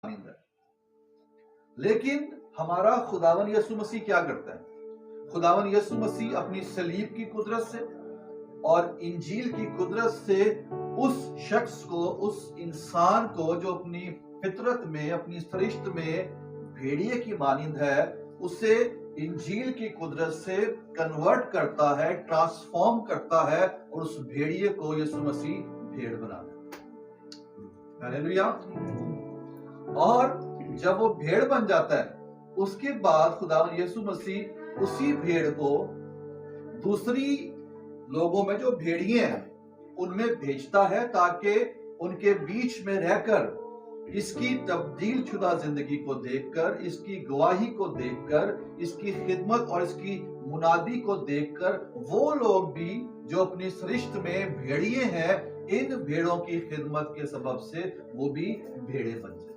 مانند ہے۔ لیکن ہمارا خداوند یسوع مسیح کیا کرتا ہے؟ خداوند یسوع مسیح اپنی صلیب کی قدرت سے اور انجیل کی قدرت سے اس شخص کو، اس انسان کو جو اپنی فطرت میں، اپنی سرشت میں بھیڑیے کی مانند ہے، اسے انجیل کی قدرت سے کنورٹ کرتا ہے، ٹرانسفارم کرتا ہے، اور اس بھیڑیے کو یسوع مسیح بھیڑ بناتا ہے۔ ہلیلویا۔ اور جب وہ بھیڑ بن جاتا ہے، اس کے بعد خداوند یسوع مسیح اسی بھیڑ کو دوسری لوگوں میں جو بھیڑیے ہیں ان میں بھیجتا ہے، تاکہ ان کے بیچ میں رہ کر اس کی تبدیل شدہ زندگی کو دیکھ کر، اس کی گواہی کو دیکھ کر، اس کی خدمت اور اس کی منادی کو دیکھ کر وہ لوگ بھی جو اپنی سرشت میں بھیڑیے ہیں، ان بھیڑوں کی خدمت کے سبب سے وہ بھی بھیڑے بن جائیں۔